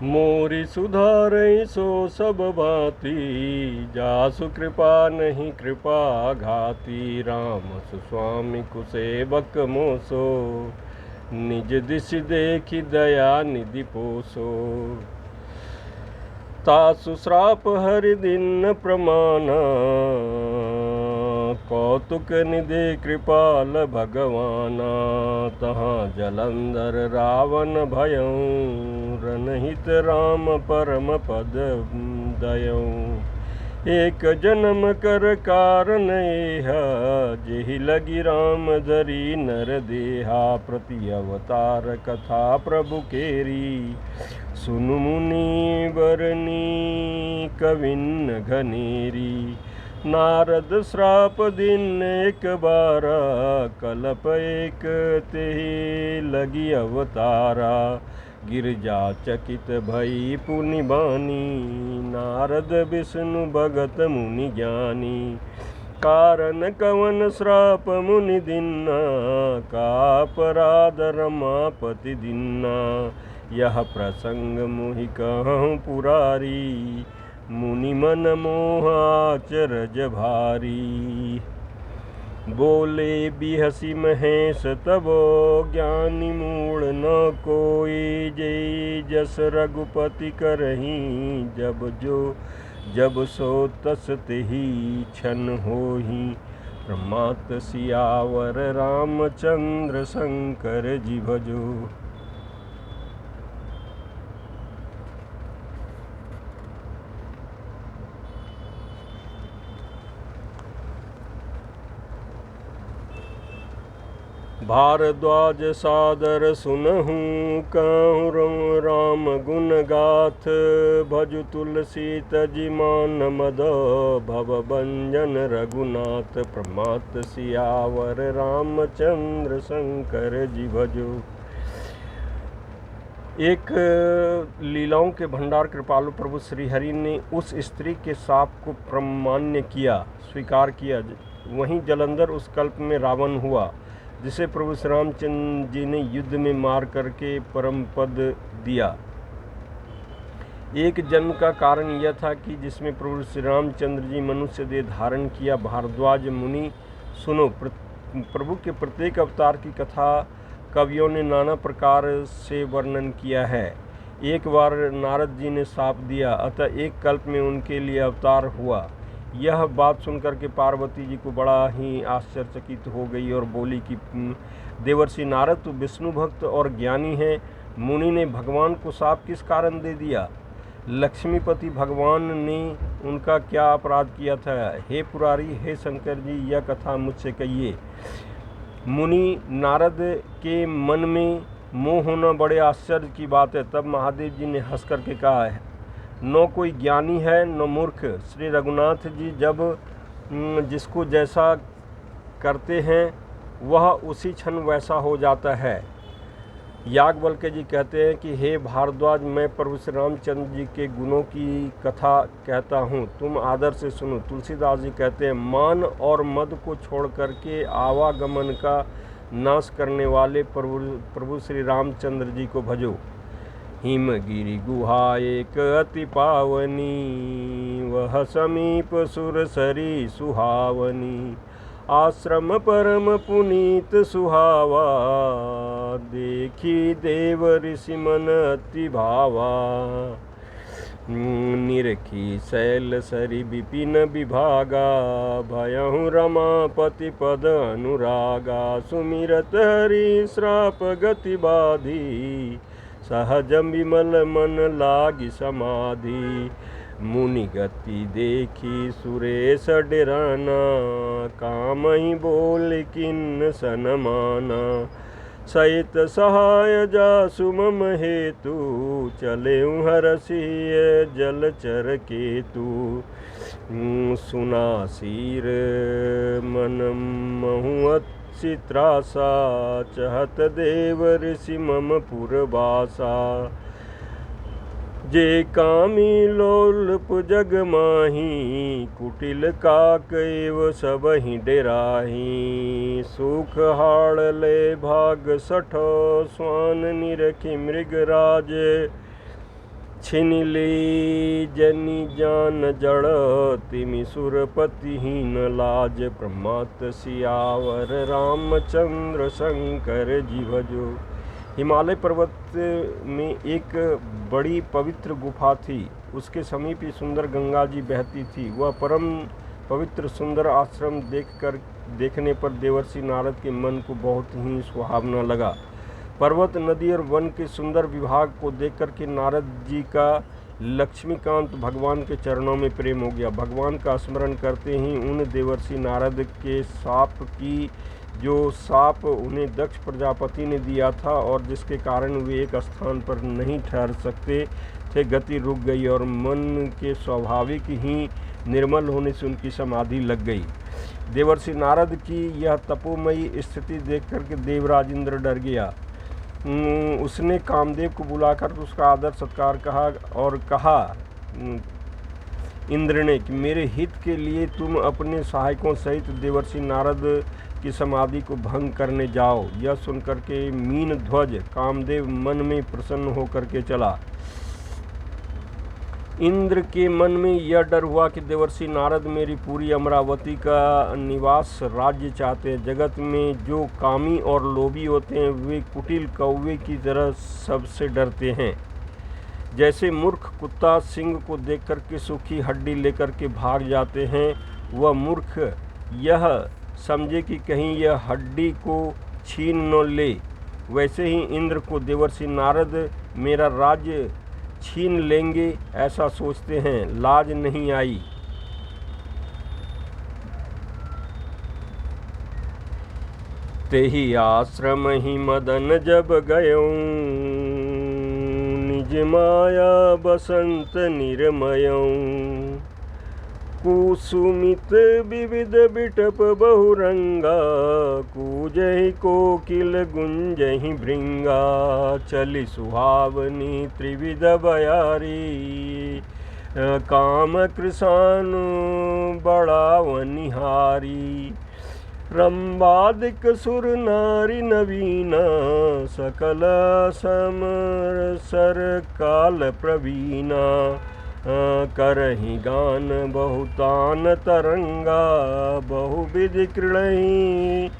मोरी सुधारई सो सब भांति, जासु कृपा नहीं कृपा घाती। राम सुस्वामी कुसेवक मोसो, निज दिशि देखि दया निधि पोसो। तासु श्राप हरि दिन प्रमाना, कौतुक निधि कृपाल भगवाना। तहाँ जलंधर रावण भयऊ, रनहित राम परम पद दयऊ। एक जन्म कर कारण एह, जेहि लगी राम धरी नर देहा। प्रति अवतार कथा प्रभु केरी, सुनु मुनि बरनी कविन घनेरी। नारद श्राप दिन एक बारा, कलप एक तेहि लगी अवतारा। गिरजा चकित भई पुनि बानी, नारद विष्णु भगत मुनि ज्ञानी। कारण कवन श्राप मुनि दिन्ना, का अपराध रमापति दिन्ना। यह प्रसंग मोहि कहूँ पुरारी, मुनि मन मोह आचरज भारी। बोले बिहसी महेश तबो, ज्ञानी मूढ़ न कोई। जय जस रघुपति करही, जब सो तस तेहि क्षण होहि। प्रमात सियावर रामचंद्र शंकर जी भजो। भारद्वाज सादर सुनहु, कहूँ राम गुण गाथ। भजु तुलसी तजि मान मद, भव भंजन रघुनाथ। प्रमात सियावर रामचंद्र शंकर जी भजो। एक लीलाओं के भंडार कृपालु प्रभु श्री हरि ने उस स्त्री के शाप को प्रमाण्य किया, स्वीकार किया। वहीं जलंधर उस कल्प में रावण हुआ, जिसे प्रभु श्री रामचंद्र जी ने युद्ध में मार करके परम पद दिया। एक जन्म का कारण यह था कि जिसमें प्रभु श्री रामचंद्र जी मनुष्य देह धारण किया। भारद्वाज मुनि सुनो, प्रभु के प्रत्येक अवतार की कथा कवियों ने नाना प्रकार से वर्णन किया है। एक बार नारद जी ने शाप दिया, अतः एक कल्प में उनके लिए अवतार हुआ। यह बात सुनकर के पार्वती जी को बड़ा ही आश्चर्यचकित हो गई और बोली कि देवर्षि नारद, तू विष्णु भक्त और ज्ञानी है, मुनि ने भगवान को शाप किस कारण दे दिया? लक्ष्मीपति भगवान ने उनका क्या अपराध किया था? हे पुरारी, हे शंकर जी, यह कथा मुझसे कहिए। मुनि नारद के मन में मोह होना बड़े आश्चर्य की बात है। तब महादेव जी ने हंस करके कहा है, न कोई ज्ञानी है न मूर्ख। श्री रघुनाथ जी जब जिसको जैसा करते हैं वह उसी क्षण वैसा हो जाता है। याज्ञवल्क्य जी कहते हैं कि हे भारद्वाज, मैं प्रभु श्री रामचंद्र जी के गुणों की कथा कहता हूँ, तुम आदर से सुनो। तुलसीदास जी कहते हैं, मान और मद को छोड़ करके आवागमन का नाश करने वाले प्रभु श्री रामचंद्र जी को भजो। हिमगिरि गुहा एक अति पावनी, वह समीप सुरसरी सुहावनी। आश्रम परम पुनीत सुहावा, देखी देव ऋषि मन अति भावा। निरखी शैल सरी विपिन विभागा, भयहु रमापति पद अनुरागा। सुमिरत हरि श्राप गति बाधी, सहज विमल मन लागी समाधि। मुनि गति देखी सुरेश डराना, काम ही बोल किन्न सनमाना। सहित सहाय जासु मम हेतु, चले हरसिय जलचर केतु। सुना सीर मन महुअत चित्रासा, चहत देव ऋषि मम पुरवासा। जे कामी लोलुप जग माही, कुटिल काक एव सबहि डेराही। सुख हाड़ ले भाग सठो, स्वान निरखि मृगराज। छिन ले जनि जान जड़, तिमि सुरपतिहीन लाज, प्रमात सियावर रामचंद्र शंकर जी भजो। हिमालय पर्वत में एक बड़ी पवित्र गुफा थी। उसके समीप ही सुंदर गंगा जी बहती थी। वह परम पवित्र सुंदर आश्रम देखने पर देवर्षि नारद के मन को बहुत ही सुहावना लगा। पर्वत, नदी और वन के सुंदर विभाग को देखकर के नारद जी का लक्ष्मीकांत भगवान के चरणों में प्रेम हो गया। भगवान का स्मरण करते ही उन देवर्षि नारद के जो साप उन्हें दक्ष प्रजापति ने दिया था और जिसके कारण वे एक स्थान पर नहीं ठहर सकते थे, गति रुक गई और मन के स्वाभाविक ही निर्मल होने से उनकी समाधि लग गई। देवर्षि नारद की यह तपोमयी स्थिति देखकर के देवराज इंद्र डर गया। उसने कामदेव को बुलाकर उसका आदर सत्कार कहा इंद्र ने कि मेरे हित के लिए तुम अपने सहायकों सहित देवर्षि नारद की समाधि को भंग करने जाओ। यह सुनकर के मीन ध्वज कामदेव मन में प्रसन्न होकर के चला। इंद्र के मन में यह डर हुआ कि देवर्षि नारद मेरी पूरी अमरावती का निवास राज्य चाहते हैं। जगत में जो कामी और लोभी होते हैं वे कुटिल कौवे की तरह सबसे डरते हैं। जैसे मूर्ख कुत्ता सिंह को देखकर के सूखी हड्डी लेकर के भाग जाते हैं, वह मूर्ख यह समझे कि कहीं यह हड्डी को छीन न ले, वैसे ही इंद्र को देवर्षि नारद मेरा राज्य छीन लेंगे ऐसा सोचते हैं। लाज नहीं आई। तेहि आश्रम ही मदन जब गयो, निज माया बसंत निर्मयो। कुसुमित विविध बिटप बहुरंगा, कूजहि कोकिल गुंजहि भृंगा। चली सुहावनी त्रिविध बयारी, काम कृशानु बड़ावनिहारी। रंबादिक सुर नारी नवीना, सकल समर सर काल प्रवीणा। करहि गान बहुतान तरंगा, बहुविध क्रीड़हि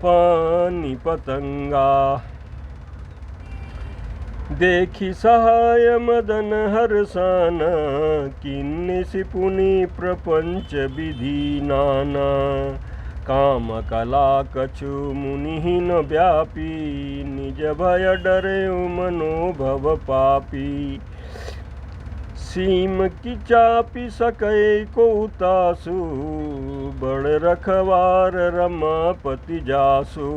पानी पतंगा। देखी सहाय मदन हर्षाना, किन्निसि पुनि प्रपंच विधि नाना। काम कला कछु मुनि न व्यापी, निज भय डरे मनोभव पापी। सीम की चापी सकै को तासु, बड़ रखवार रमापति जासु।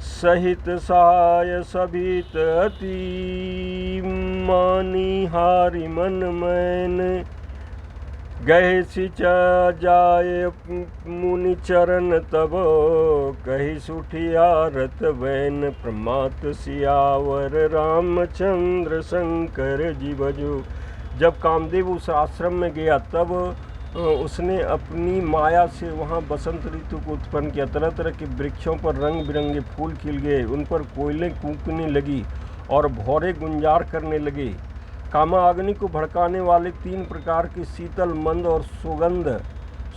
सहित सहाय सभित अति, मानी हारि मन मैन। गहे सिचा जाय मुनि चरण तब, कही सुठियारत वैन। प्रमात सियावर रामचंद्र शंकर जी भजो। जब कामदेव उस आश्रम में गया तब उसने अपनी माया से वहाँ बसंत ऋतु को उत्पन्न किया। तरह तरह के वृक्षों पर रंग बिरंगे फूल खिल गए, उन पर कोयलें कूकने लगी और भौरे गुंजार करने लगे। कामाग्नि को भड़काने वाले 3 प्रकार की शीतल मंद और सुगंध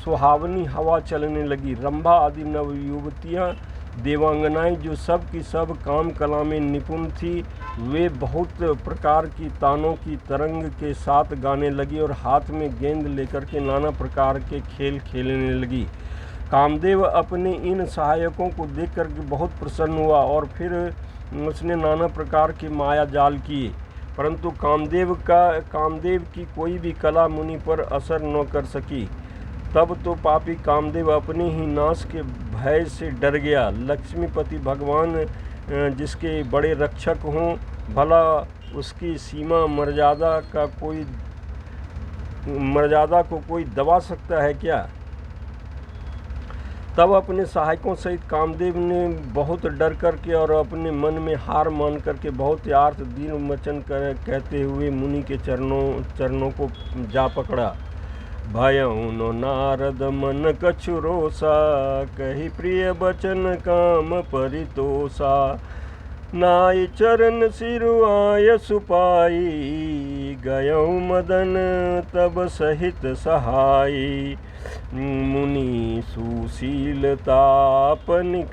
सुहावनी हवा चलने लगी। रंभा आदि नवयुवतियाँ देवांगनाएं जो सब की सब काम कला में निपुण थी, वे बहुत प्रकार की तानों की तरंग के साथ गाने लगी और हाथ में गेंद लेकर के नाना प्रकार के खेल खेलने लगी। कामदेव अपने इन सहायकों को देख कर के बहुत प्रसन्न हुआ और फिर उसने नाना प्रकार के माया जाल किए, परंतु कामदेव की कोई भी कला मुनि पर असर न कर सकी। तब तो पापी कामदेव अपने ही नाश के भय से डर गया। लक्ष्मीपति भगवान जिसके बड़े रक्षक हों, भला उसकी सीमा मर्यादा को कोई दबा सकता है क्या? तब अपने सहायकों सहित कामदेव ने बहुत डर करके और अपने मन में हार मान करके बहुत आर्त दीन वचन कहते हुए मुनि के चरणों को जा पकड़ा। भयउ नो नारद मन कछु रोसा, कही प्रिय बचन काम परितोषा। नाय चरण सिरुआय सुपाई, गयौ मदन तब सहित सहाई। मुनि सुशीलतापन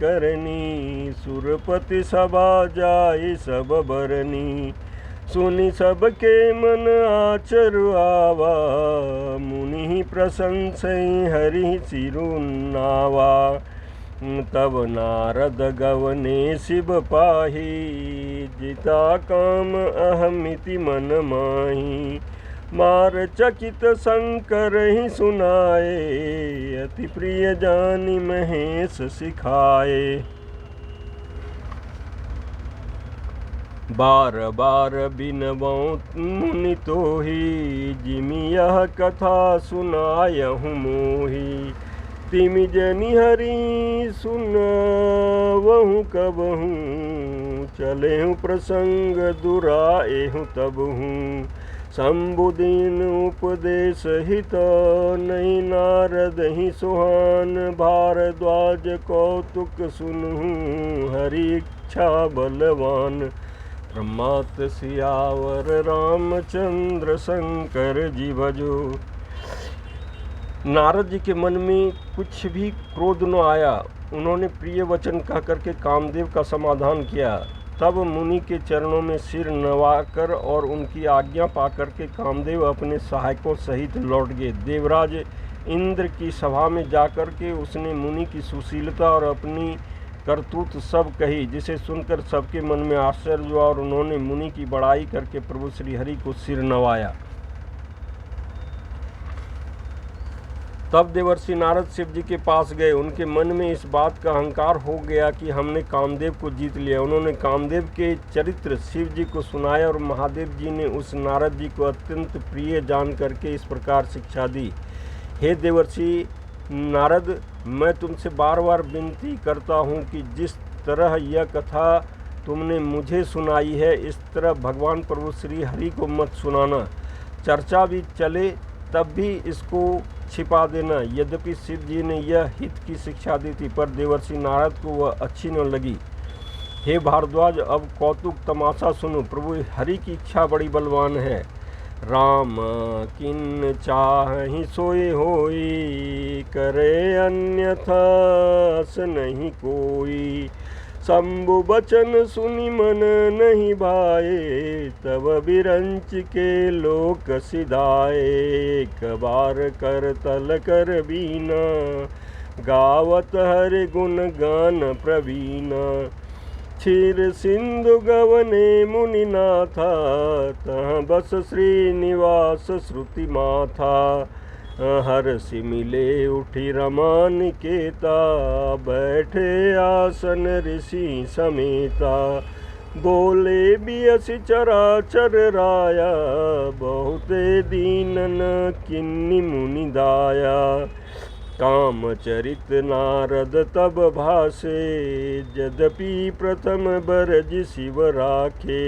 करनी, सुरपति सभा जाय सब बरनी। सुनि सबके मन आचरु आवा, मुनि प्रशंसै हरि सिरुनावा। तब नारद गवने शिव पाही, जिता काम अहमिति मन माही। मार चकित शंकर ही सुनाए, अति प्रिय जानि महेश सिखाए। बार बार बिनबौ मुनि तोहि, जिमि यह कथा सुनायहु मोहि। तिमि जनि हरि सुनवहु कबहु, चलेहु प्रसंग दुराएहु तबहु। शंभुदीन उपदेश हित, नहीं नारद ही सुहान। भारद्वाज कौतुक सुनहु, हरि इच्छा बलवान। ब्रह्मात सियावर रामचंद्र शंकर जी भजो। नारद जी के मन में कुछ भी क्रोध न आया। उन्होंने प्रिय वचन कह करके कामदेव का समाधान किया। तब मुनि के चरणों में सिर नवाकर और उनकी आज्ञा पाकर के कामदेव अपने सहायकों सहित लौट गए। देवराज इंद्र की सभा में जाकर के उसने मुनि की सुशीलता और अपनी करतूत सब कही, जिसे सुनकर सबके मन में आश्चर्य हुआ और उन्होंने मुनि की बड़ाई करके प्रभु श्री हरि को सिर नवाया। तब देवर्षि नारद शिव जी के पास गए। उनके मन में इस बात का अहंकार हो गया कि हमने कामदेव को जीत लिया। उन्होंने कामदेव के चरित्र शिव जी को सुनाया और महादेव जी ने उस नारद जी को अत्यंत प्रिय जान करके इस प्रकार शिक्षा दी। हे देवर्षि नारद, मैं तुमसे बार बार विनती करता हूँ कि जिस तरह यह कथा तुमने मुझे सुनाई है, इस तरह भगवान प्रभु श्री हरि को मत सुनाना। चर्चा भी चले तब भी इसको छिपा देना। यद्यपि शिव जी ने यह हित की शिक्षा दी थी, पर देवर्षि नारद को वह अच्छी न लगी। हे भारद्वाज, अब कौतुक तमाशा सुनो। प्रभु हरि की इच्छा बड़ी बलवान है। राम किन चाहि सोई होई, करे अन्यथा अस नहीं कोई। शंभु बचन सुनि मन नहीं भाए, तब बिरंच के लोक सिधाए। एक बार कर तल कर बीना, गावत हरि गुण गान प्रवीणा। क्षीर सिंधु गवने मुनि नाथा, तहाँ बस श्रीनिवास श्रुति माथा। हर्षि मिले उठी रमा निकेता, बैठे आसन ऋषि समेता। बोले बियसि चराचर राया, बहुते दीनन किन्नी मुनि दाया। काम चरित नारद तब भासे, यद्यपि प्रथम बरज शिव राखे।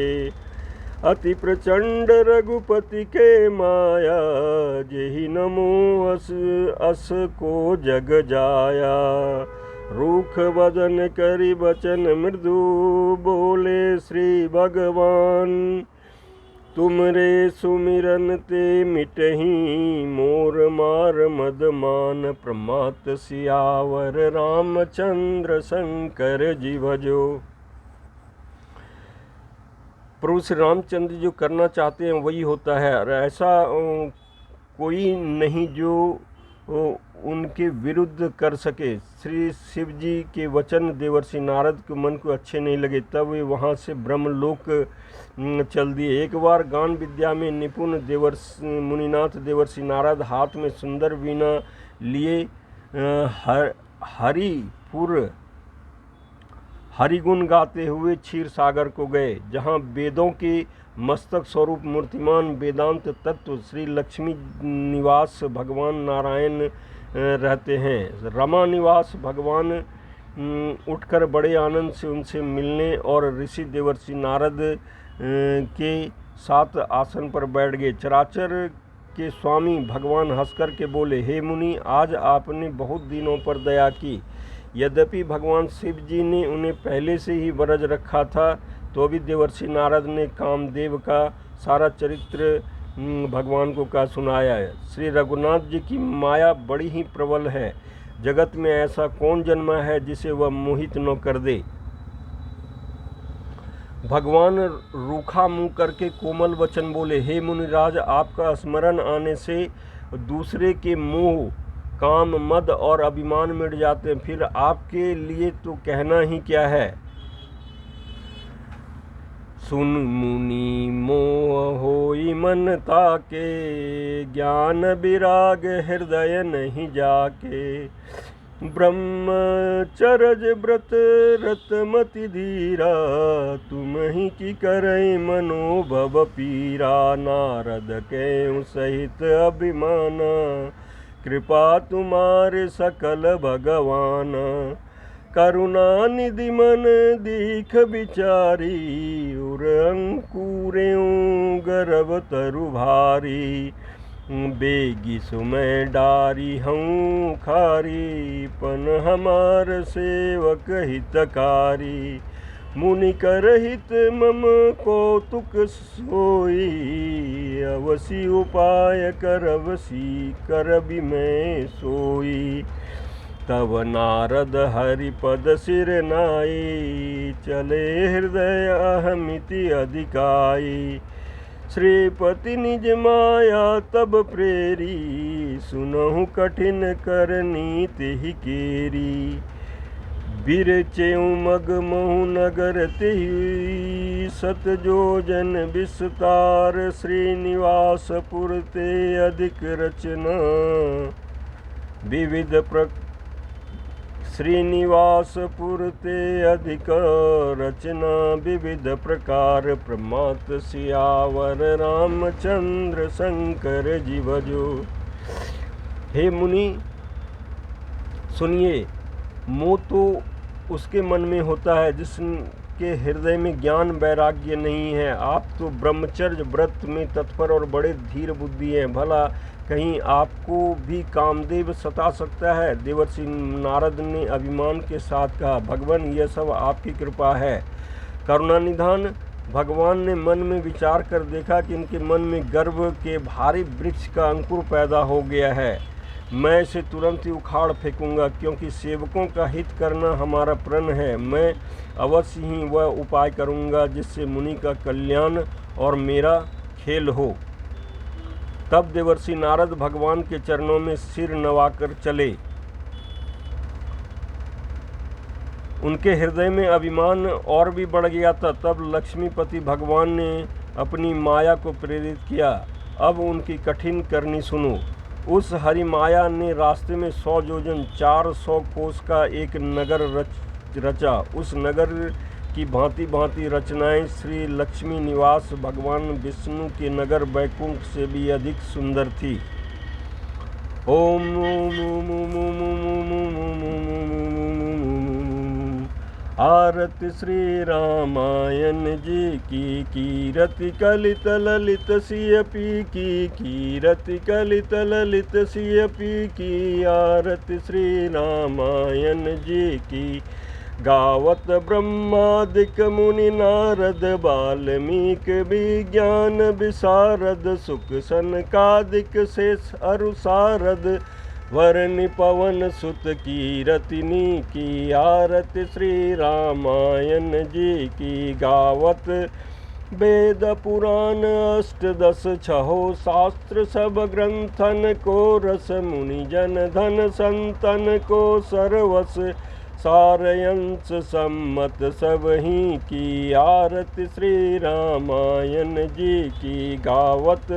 अति प्रचंड रघुपति के माया, जेहि नमो अस को जग जाया। रूख वदन करि बचन मृदु, बोले श्री भगवान। तुमरे सुमिरन ते मिटहि, मोर मार मदमान। प्रमात सियावर रामचंद्र शंकर जी भजो। प्रभु श्री रामचंद्र जो करना चाहते हैं वही होता है, और ऐसा कोई नहीं जो उनके विरुद्ध कर सके। श्री शिव जी के वचन देवर्षि नारद के मन को अच्छे नहीं लगे, तब वे वहाँ से ब्रह्मलोक चल दिए। एक बार गान विद्या में निपुण मुनिनाथ देवर्षि नारद हाथ में सुंदर वीणा लिए हरिपुर हरिगुण गाते हुए क्षीर सागर को गए, जहाँ वेदों के मस्तक स्वरूप मूर्तिमान वेदांत तत्व श्री लक्ष्मी निवास भगवान नारायण रहते हैं। रमा निवास भगवान उठकर बड़े आनंद से उनसे मिलने और ऋषि देवर्षि नारद के साथ आसन पर बैठ गए। चराचर के स्वामी भगवान हंसकर के बोले, हे मुनि, आज आपने बहुत दिनों पर दया की। यद्यपि भगवान शिव जी ने उन्हें पहले से ही वरज रखा था तो भी देवर्षि नारद ने कामदेव का सारा चरित्र भगवान को का सुनाया है। श्री रघुनाथ जी की माया बड़ी ही प्रबल है। जगत में ऐसा कौन जन्मा है जिसे वह मोहित न कर दे। भगवान रूखा मुंह करके कोमल वचन बोले, हे मुनिराज, आपका स्मरण आने से दूसरे के मोह, काम, मद और अभिमान मिट जाते हैं, फिर आपके लिए तो कहना ही क्या है। सुन मुनि मोह होई मन ताके, ज्ञान विराग हृदय नहीं जाके। ब्रह्मचर्य व्रत रतमति धीरा, तुम ही की करई मनोभव पीरा। नारद के सहित अभिमाना, कृपा तुम्हारे सकल भगवान। करुणा निधि मन दीख बिचारी, उर अंकुरें गर्भ तरु भारी। बेगी सुमय डारी हूँ खारी, पन हमार सेवक हितकारी। मुनि कर हित मम कौतुक सोई, अवसी उपाय करवसी करबि मैं सोई। तब नारद हरिपद सिर नाई, चले हृदय अहमिति अधिकाई। श्रीपति निज माया तब प्रेरी, सुनहु कठिन करनी तेहि केरी। बिरचेउ मग महु नगर तेहि, सत जोजन विस्तार। श्रीनिवासपुर ते अधिक रचना, विविध श्रीनिवासपुर ते अधिक रचना, विविध प्रकार। प्रमात सियावर रामचंद्र शंकर जी भजो। हे मुनि सुनिए, मोह तो उसके मन में होता है जिसके हृदय में ज्ञान वैराग्य नहीं है। आप तो ब्रह्मचर्य व्रत में तत्पर और बड़े धीर बुद्धि हैं, भला कहीं आपको भी कामदेव सता सकता है। देवर्षि नारद ने अभिमान के साथ कहा, भगवान यह सब आपकी कृपा है। करुणानिधान भगवान ने मन में विचार कर देखा कि इनके मन में गर्व के भारी वृक्ष का अंकुर पैदा हो गया है। मैं इसे तुरंत ही उखाड़ फेंकूंगा, क्योंकि सेवकों का हित करना हमारा प्रण है। मैं अवश्य ही वह उपाय करूंगा जिससे मुनि का कल्याण और मेरा खेल हो। तब देवर्षि नारद भगवान के चरणों में सिर नवाकर चले। उनके हृदय में अभिमान और भी बढ़ गया था। तब लक्ष्मीपति भगवान ने अपनी माया को प्रेरित किया। अब उनकी कठिन करनी सुनो। उस हरि माया ने रास्ते में 100 योजन 400 कोस का एक नगर रचा। उस नगर की भांति भांति रचनाएं श्री लक्ष्मी निवास भगवान विष्णु के नगर बैकुंठ से भी अधिक सुंदर थी। ओम आरती श्री रामायण जी की, कीरति कलित ललित सियपी की, कीरति कलित ललित सियपी की। आरती श्री रामायण जी की, गावत ब्रह्मादिक मुनि नारद, वाल्मीक विज्ञान विशारद। सुख सनकादिक शेष अरु सारद, वरनि पवन सुत कीरतिनी की। आरती श्री रामायण जी की, गावत वेद पुराण अष्टदश छहो शास्त्र। सब ग्रंथन को रस, मुनि जन धन संतन को सरवस। सारयंस सम्मत सब ही की। आरती श्री रामायण जी की, गावत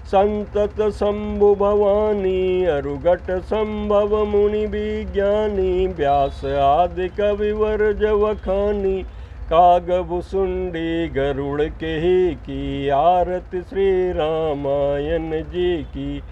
संतत शंभु भवानी, अरुघट संभव मुनि विज्ञानी। व्यास आदि कविवर जवखानी, कागभुसुंडी गरुड़ के ही की। आरती श्री रामायण जी की,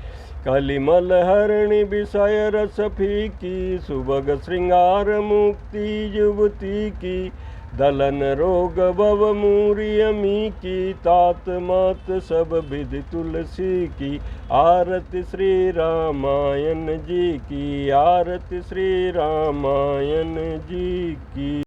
कलिमल हरणि विषय रस फीकी। सुभग श्रृंगार मुक्ति युवती की, दलन रोग भव मूरियमी की। तात मात सब विधि तुलसी की। आरती श्री रामायण जी की, आरती श्री रामायण जी की।